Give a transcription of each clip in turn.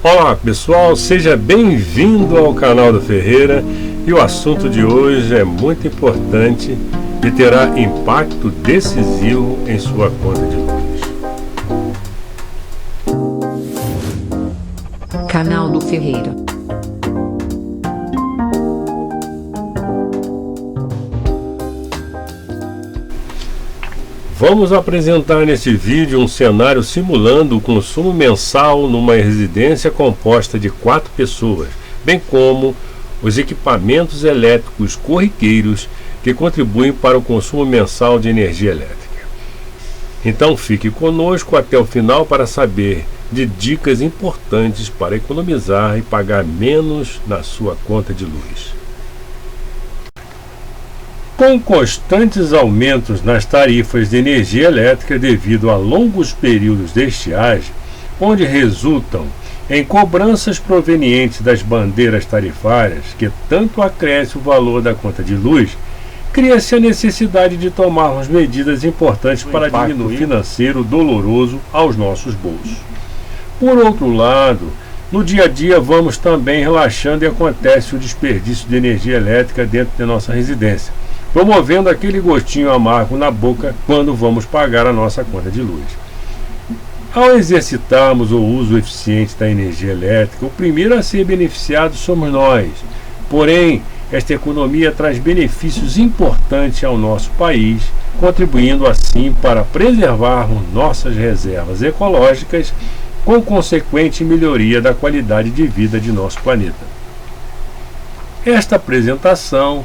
Olá pessoal, seja bem-vindo ao canal do Ferreira e o assunto de hoje é muito importante e terá impacto decisivo em sua conta de luz. Canal do Ferreira. Vamos apresentar nesse vídeo um cenário simulando o consumo mensal numa residência composta de 4 pessoas, bem como os equipamentos elétricos corriqueiros que contribuem para o consumo mensal de energia elétrica. Então fique conosco até o final para saber de dicas importantes para economizar e pagar menos na sua conta de luz. Com constantes aumentos nas tarifas de energia elétrica devido a longos períodos de estiagem, onde resultam em cobranças provenientes das bandeiras tarifárias, que tanto acresce o valor da conta de luz, cria-se a necessidade de tomarmos medidas importantes para diminuir o financeiro doloroso aos nossos bolsos. Por outro lado, no dia a dia vamos também relaxando e acontece o desperdício de energia elétrica dentro de nossa residência, promovendo aquele gostinho amargo na boca quando vamos pagar a nossa conta de luz. Ao exercitarmos o uso eficiente da energia elétrica, o primeiro a ser beneficiado somos nós. Porém, esta economia traz benefícios importantes ao nosso país, contribuindo assim para preservarmos nossas reservas ecológicas, com consequente melhoria da qualidade de vida de nosso planeta. Esta apresentação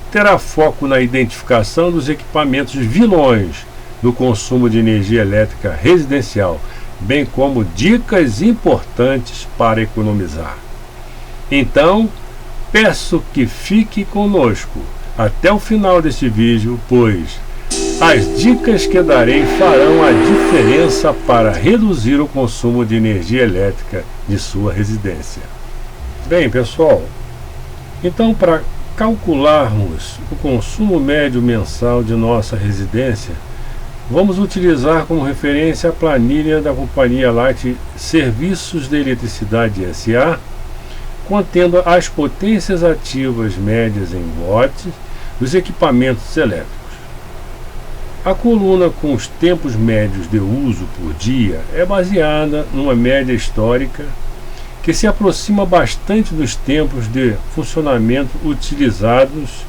terá foco na identificação dos equipamentos vilões do consumo de energia elétrica residencial, bem como dicas importantes para economizar. Então, peço que fique conosco até o final deste vídeo, pois as dicas que darei farão a diferença para reduzir o consumo de energia elétrica de sua residência. Bem, pessoal, então para calcularmos o consumo médio mensal de nossa residência, vamos utilizar como referência a planilha da Companhia Light Serviços de Eletricidade S.A., contendo as potências ativas médias em watts dos equipamentos elétricos. A coluna com os tempos médios de uso por dia é baseada numa média histórica que se aproxima bastante dos tempos de funcionamento utilizados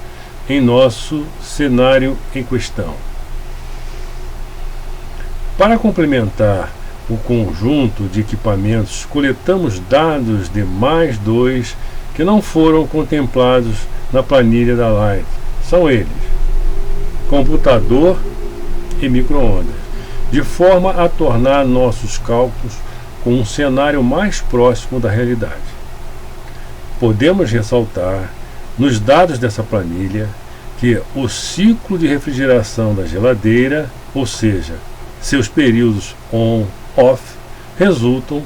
em nosso cenário em questão. Para complementar o conjunto de equipamentos, coletamos dados de mais 2 que não foram contemplados na planilha da Light. São eles: computador e micro-ondas, de forma a tornar nossos cálculos com um cenário mais próximo da realidade. Podemos ressaltar, nos dados dessa planilha, que o ciclo de refrigeração da geladeira, ou seja, seus períodos on-off, resultam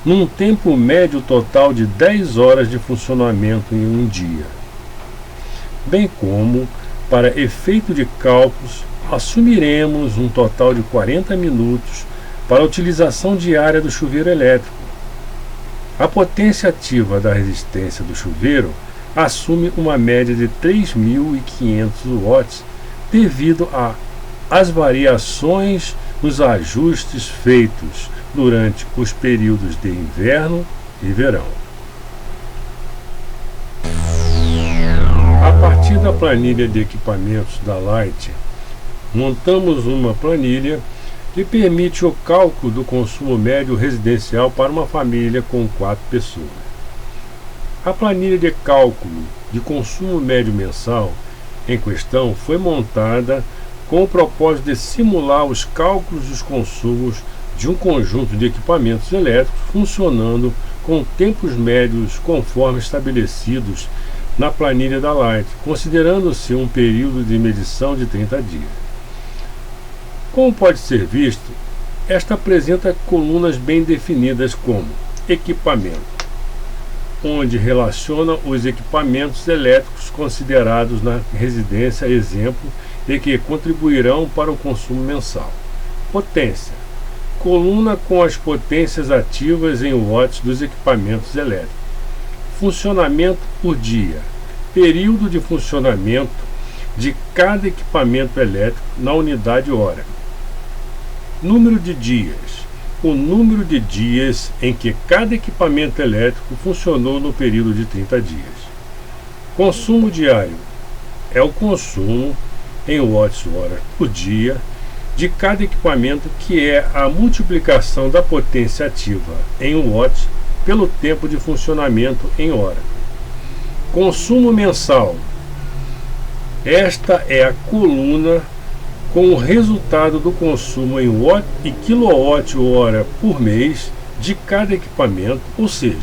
num tempo médio total de 10 horas de funcionamento em um dia. Bem como, para efeito de cálculos, assumiremos um total de 40 minutos para a utilização diária do chuveiro elétrico. A potência ativa da resistência do chuveiro assume uma média de 3.500 watts devido às variações nos ajustes feitos durante os períodos de inverno e verão. A partir da planilha de equipamentos da Light, montamos uma planilha que permite o cálculo do consumo médio residencial para uma família com 4 pessoas. A planilha de cálculo de consumo médio mensal em questão foi montada com o propósito de simular os cálculos dos consumos de um conjunto de equipamentos elétricos funcionando com tempos médios conforme estabelecidos na planilha da Light, considerando-se um período de medição de 30 dias. Como pode ser visto, esta apresenta colunas bem definidas como equipamento, onde relaciona os equipamentos elétricos considerados na residência exemplo e que contribuirão para o consumo mensal. Potência, Coluna com as potências ativas em watts dos equipamentos elétricos. Funcionamento por dia. Período de funcionamento de cada equipamento elétrico na unidade hora. Número de dias. O número de dias em que cada equipamento elétrico funcionou no período de 30 dias. Consumo diário. É o consumo em watts-hora por dia de cada equipamento, que é a multiplicação da potência ativa em watts pelo tempo de funcionamento em hora. Consumo mensal. Esta é a coluna com o resultado do consumo em watt e quilowatt-hora por mês de cada equipamento, ou seja,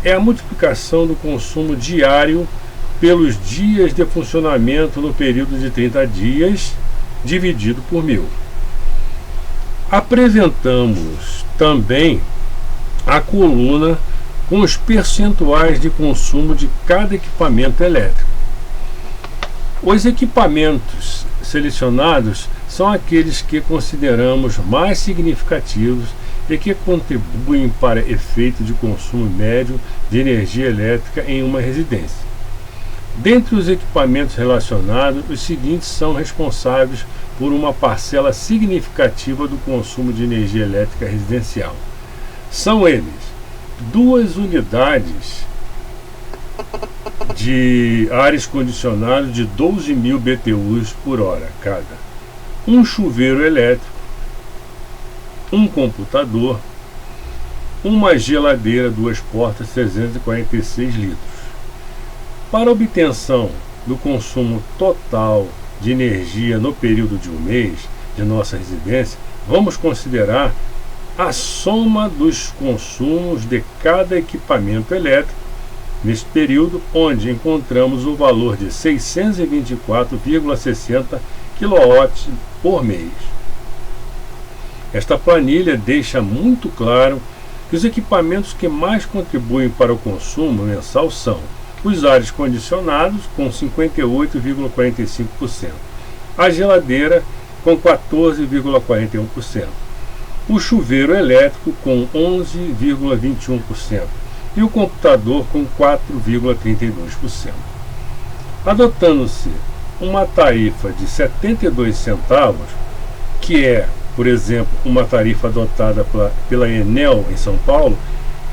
é a multiplicação do consumo diário pelos dias de funcionamento no período de 30 dias, dividido por 1000. Apresentamos também a coluna com os percentuais de consumo de cada equipamento elétrico. Os equipamentos selecionados são aqueles que consideramos mais significativos e que contribuem para efeito de consumo médio de energia elétrica em uma residência. Dentre os equipamentos relacionados, os seguintes são responsáveis por uma parcela significativa do consumo de energia elétrica residencial. São eles: 2 unidades de ares condicionados de 12.000 BTUs por hora cada, um chuveiro elétrico, um computador, uma geladeira 2 portas 346 litros. Para obtenção do consumo total de energia no período de um mês de nossa residência, vamos considerar a soma dos consumos de cada equipamento elétrico neste período, onde encontramos o valor de 624,60 kW por mês. Esta planilha deixa muito claro que os equipamentos que mais contribuem para o consumo mensal são os ares condicionados, com 58,45%, a geladeira, com 14,41%, o chuveiro elétrico, com 11,21%, e o computador, com 4,32%. Adotando-se uma tarifa de 72 centavos, que é, por exemplo, uma tarifa adotada pela Enel em São Paulo,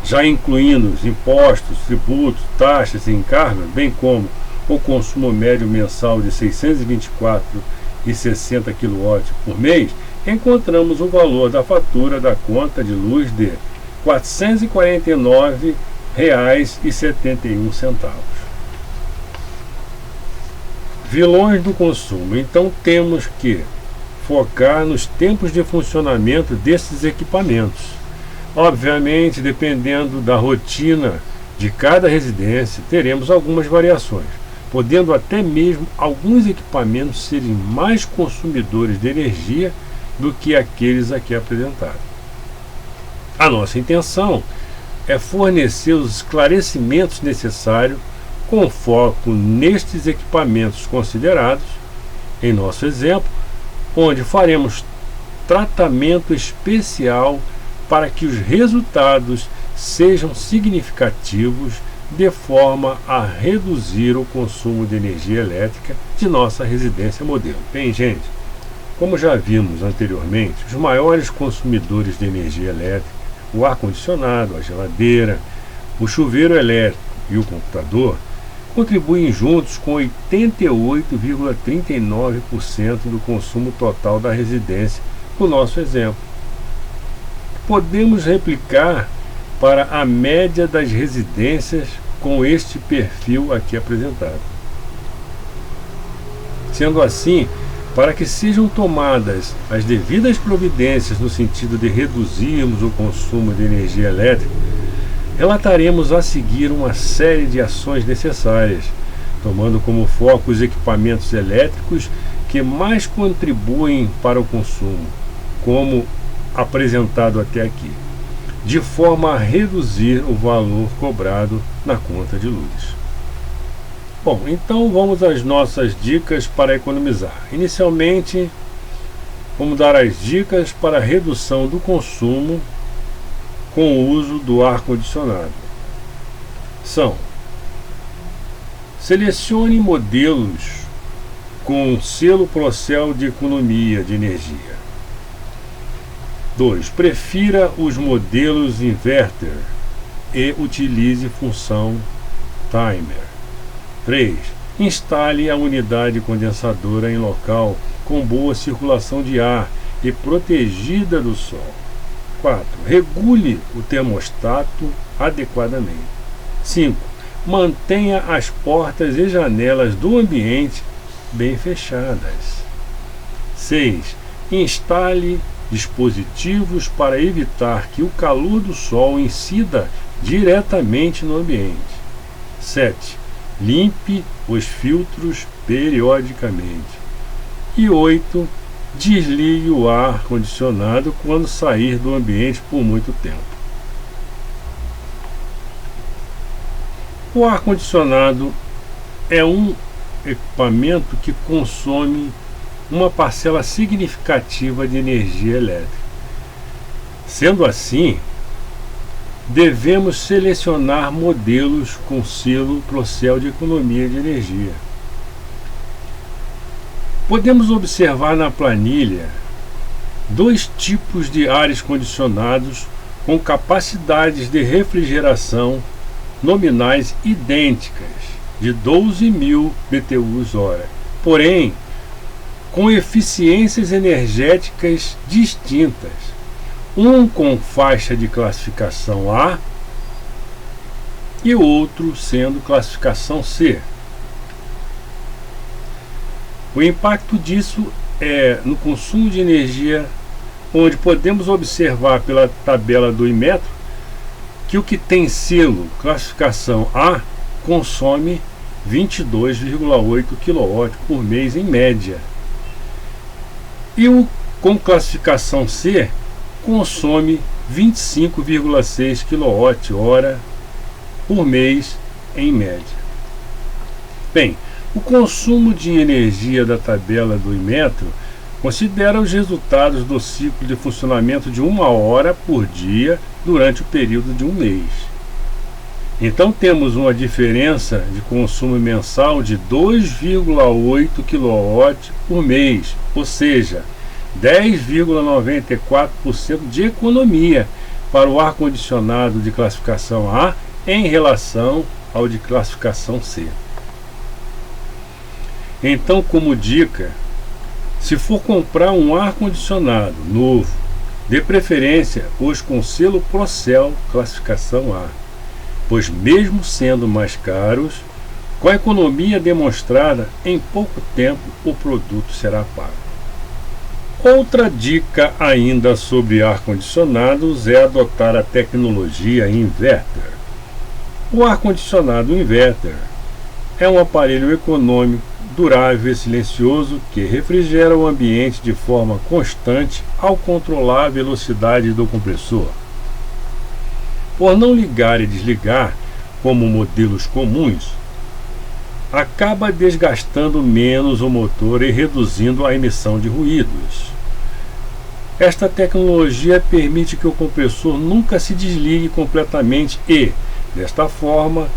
já incluindo os impostos, tributos, taxas e encargos, bem como o consumo médio mensal de 624,60 kW por mês, encontramos o valor da fatura da conta de luz de R$ 449,71. Vilões do consumo. Então temos que focar nos tempos de funcionamento desses equipamentos. Obviamente, dependendo da rotina de cada residência, teremos algumas variações, podendo até mesmo alguns equipamentos serem mais consumidores de energia do que aqueles aqui apresentados. A nossa intenção é fornecer os esclarecimentos necessários com foco nestes equipamentos considerados, em nosso exemplo, onde faremos tratamento especial para que os resultados sejam significativos, de forma a reduzir o consumo de energia elétrica de nossa residência modelo. Bem, gente, como já vimos anteriormente, os maiores consumidores de energia elétrica, o ar-condicionado, a geladeira, o chuveiro elétrico e o computador, contribuem juntos com 88,39% do consumo total da residência, no nosso exemplo. Podemos replicar para a média das residências com este perfil aqui apresentado. Sendo assim, para que sejam tomadas as devidas providências no sentido de reduzirmos o consumo de energia elétrica, relataremos a seguir uma série de ações necessárias, tomando como foco os equipamentos elétricos que mais contribuem para o consumo, como apresentado até aqui, de forma a reduzir o valor cobrado na conta de luz. Bom, então vamos às nossas dicas para economizar. Inicialmente, vamos dar as dicas para a redução do consumo com o uso do ar-condicionado. São: selecione modelos com selo Procel de economia de energia. 2. Prefira os modelos inverter e utilize função timer. 3. Instale a unidade condensadora em local com boa circulação de ar e protegida do sol. 4. Regule o termostato adequadamente. 5. Mantenha as portas e janelas do ambiente bem fechadas. 6. Instale dispositivos para evitar que o calor do sol incida diretamente no ambiente. 7. Limpe os filtros periodicamente. E 8. Desligue o ar-condicionado quando sair do ambiente por muito tempo. O ar-condicionado é um equipamento que consome uma parcela significativa de energia elétrica. Sendo assim, devemos selecionar modelos com selo Procel de economia de energia. Podemos observar na planilha 2 tipos de ares condicionados com capacidades de refrigeração nominais idênticas, de 12.000 BTUs/hora, porém com eficiências energéticas distintas, um com faixa de classificação A e o outro sendo classificação C. O impacto disso é no consumo de energia, onde podemos observar pela tabela do Inmetro que o que tem selo classificação A consome 22,8 kW por mês em média, e o com classificação C consome 25,6 kWh por mês em média. Bem, o consumo de energia da tabela do Inmetro considera os resultados do ciclo de funcionamento de 1 hora por dia durante o período de um mês. Então temos uma diferença de consumo mensal de 2,8 kW por mês, ou seja, 10,94% de economia para o ar-condicionado de classificação A em relação ao de classificação C. Então, como dica, se for comprar um ar-condicionado novo, dê preferência os com selo Procel classificação A, pois mesmo sendo mais caros, com a economia demonstrada, em pouco tempo o produto será pago. Outra dica ainda sobre ar-condicionados é adotar a tecnologia inverter. O ar-condicionado inverter é um aparelho econômico, durável e silencioso que refrigera o ambiente de forma constante ao controlar a velocidade do compressor. Por não ligar e desligar, como modelos comuns, acaba desgastando menos o motor e reduzindo a emissão de ruídos. Esta tecnologia permite que o compressor nunca se desligue completamente e, desta forma,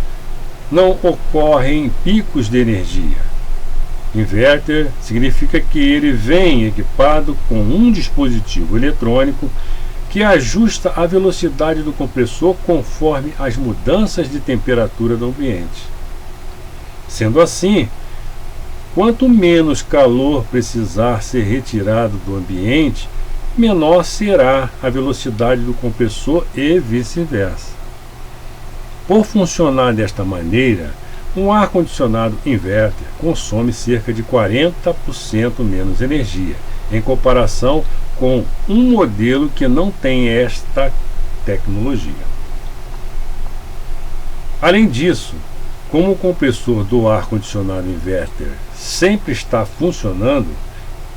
não ocorrem picos de energia. Inverter significa que ele vem equipado com um dispositivo eletrônico que ajusta a velocidade do compressor conforme as mudanças de temperatura do ambiente. Sendo assim, quanto menos calor precisar ser retirado do ambiente, menor será a velocidade do compressor e vice-versa. Por funcionar desta maneira, um ar-condicionado inverter consome cerca de 40% menos energia, em comparação com um modelo que não tem esta tecnologia. Além disso, como o compressor do ar-condicionado inverter sempre está funcionando,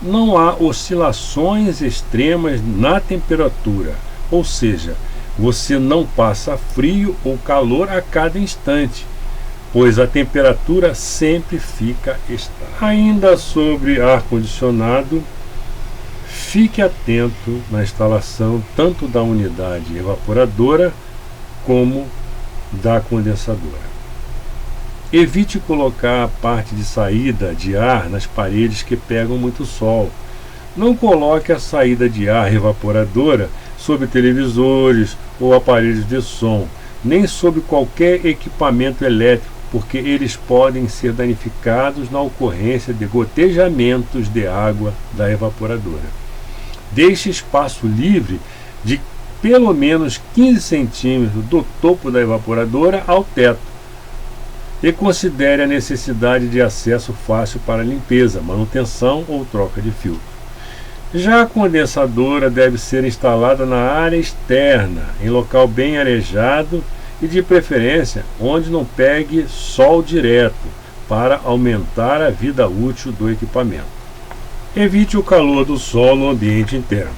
não há oscilações extremas na temperatura, ou seja, você não passa frio ou calor a cada instante, pois a temperatura sempre fica estável. Ainda sobre ar-condicionado, Fique atento na instalação tanto da unidade evaporadora como da condensadora. Evite colocar a parte de saída de ar nas paredes que pegam muito sol. Não coloque a saída de ar evaporadora sobre televisores ou aparelhos de som, nem sobre qualquer equipamento elétrico, porque eles podem ser danificados na ocorrência de gotejamentos de água da evaporadora. Deixe espaço livre de pelo menos 15 centímetros do topo da evaporadora ao teto e considere a necessidade de acesso fácil para limpeza, manutenção ou troca de filtro. Já a condensadora deve ser instalada na área externa, em local bem arejado e de preferência onde não pegue sol direto, para aumentar a vida útil do equipamento. Evite o calor do sol no ambiente interno.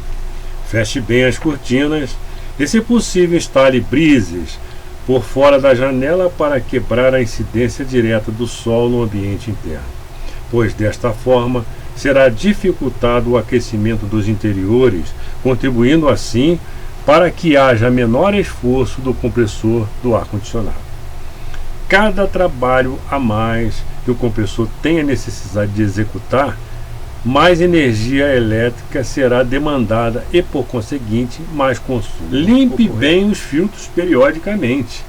Feche bem as cortinas e, se possível, instale brises por fora da janela para quebrar a incidência direta do sol no ambiente interno, pois desta forma será dificultado o aquecimento dos interiores, contribuindo assim para que haja menor esforço do compressor do ar-condicionado. Cada trabalho a mais que o compressor tenha necessidade de executar, mais energia elétrica será demandada e, por conseguinte, mais consumo. Limpe bem os filtros periodicamente.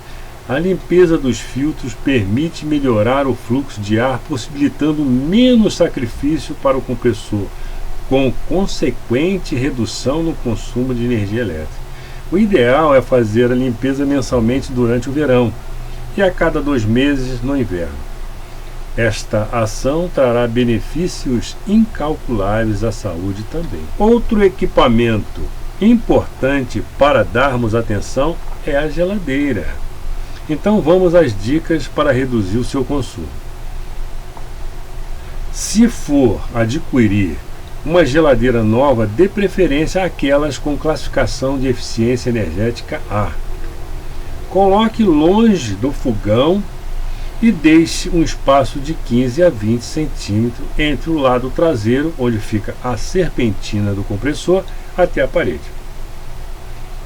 A limpeza dos filtros permite melhorar o fluxo de ar, possibilitando menos sacrifício para o compressor, com consequente redução no consumo de energia elétrica. O ideal é fazer a limpeza mensalmente durante o verão e a cada 2 meses no inverno. Esta ação trará benefícios incalculáveis à saúde também. Outro equipamento importante para darmos atenção é a geladeira. Então vamos às dicas para reduzir o seu consumo. Se for adquirir uma geladeira nova, dê preferência àquelas com classificação de eficiência energética A. Coloque longe do fogão e deixe um espaço de 15 a 20 centímetros entre o lado traseiro, onde fica a serpentina do compressor, até a parede.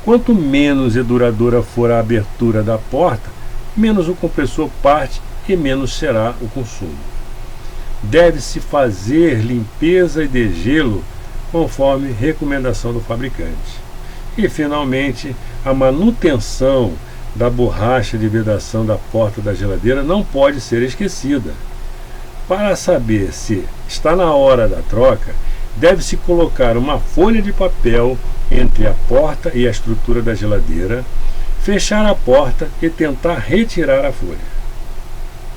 Quanto menos e duradoura for a abertura da porta, menos o compressor parte e menos será o consumo. Deve-se fazer limpeza e degelo conforme recomendação do fabricante. E, finalmente, a manutenção da borracha de vedação da porta da geladeira não pode ser esquecida. Para saber se está na hora da troca, deve-se colocar uma folha de papel entre a porta e a estrutura da geladeira, fechar a porta e tentar retirar a folha.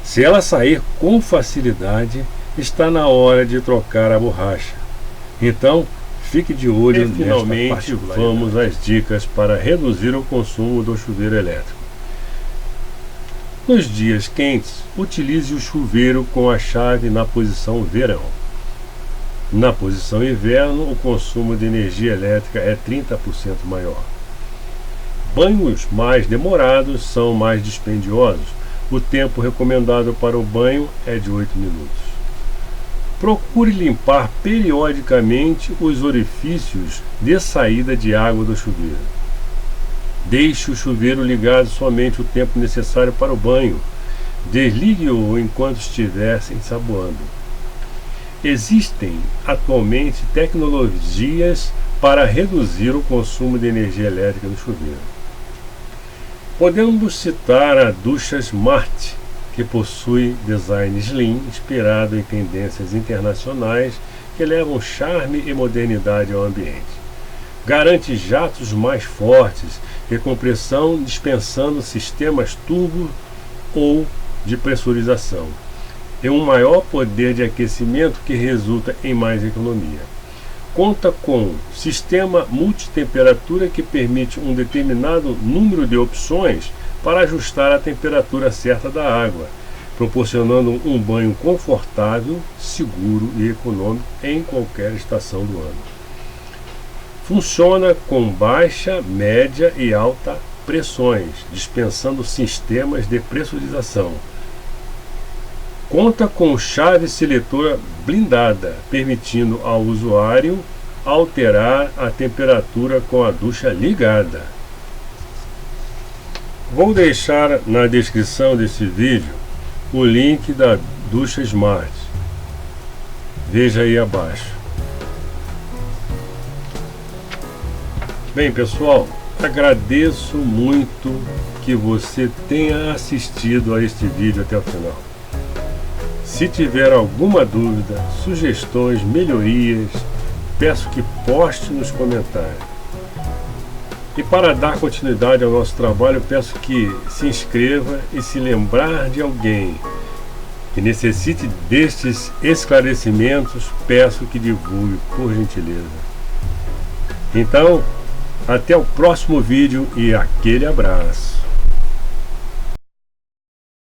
Se ela sair com facilidade, está na hora de trocar a borracha. Então, fique de olho nesta particularidade. Finalmente, vamos às dicas para reduzir o consumo do chuveiro elétrico. Nos dias quentes, utilize o chuveiro com a chave na posição verão. Na posição inverno, o consumo de energia elétrica é 30% maior. Banhos mais demorados são mais dispendiosos. O tempo recomendado para o banho é de 8 minutos. Procure limpar periodicamente os orifícios de saída de água do chuveiro. Deixe o chuveiro ligado somente o tempo necessário para o banho. Desligue-o enquanto estiver se ensaboando. Existem atualmente tecnologias para reduzir o consumo de energia elétrica do chuveiro. Podemos citar a ducha Smart, que possui design slim inspirado em tendências internacionais que levam charme e modernidade ao ambiente. Garante jatos mais fortes e compressão, dispensando sistemas turbo ou de pressurização, e um maior poder de aquecimento que resulta em mais economia. Conta com sistema multitemperatura que permite um determinado número de opções para ajustar a temperatura certa da água, proporcionando um banho confortável, seguro e econômico em qualquer estação do ano. Funciona com baixa, média e alta pressões, dispensando sistemas de pressurização. Conta com chave seletora blindada, permitindo ao usuário alterar a temperatura com a ducha ligada. Vou deixar na descrição desse vídeo o link da ducha Smart. Veja aí abaixo. Bem, pessoal, agradeço muito que você tenha assistido a este vídeo até o final. Se tiver alguma dúvida, sugestões, melhorias, peço que poste nos comentários. E para dar continuidade ao nosso trabalho, peço que se inscreva e, se lembrar de alguém que necessite destes esclarecimentos, peço que divulgue, por gentileza. Então, até o próximo vídeo e aquele abraço.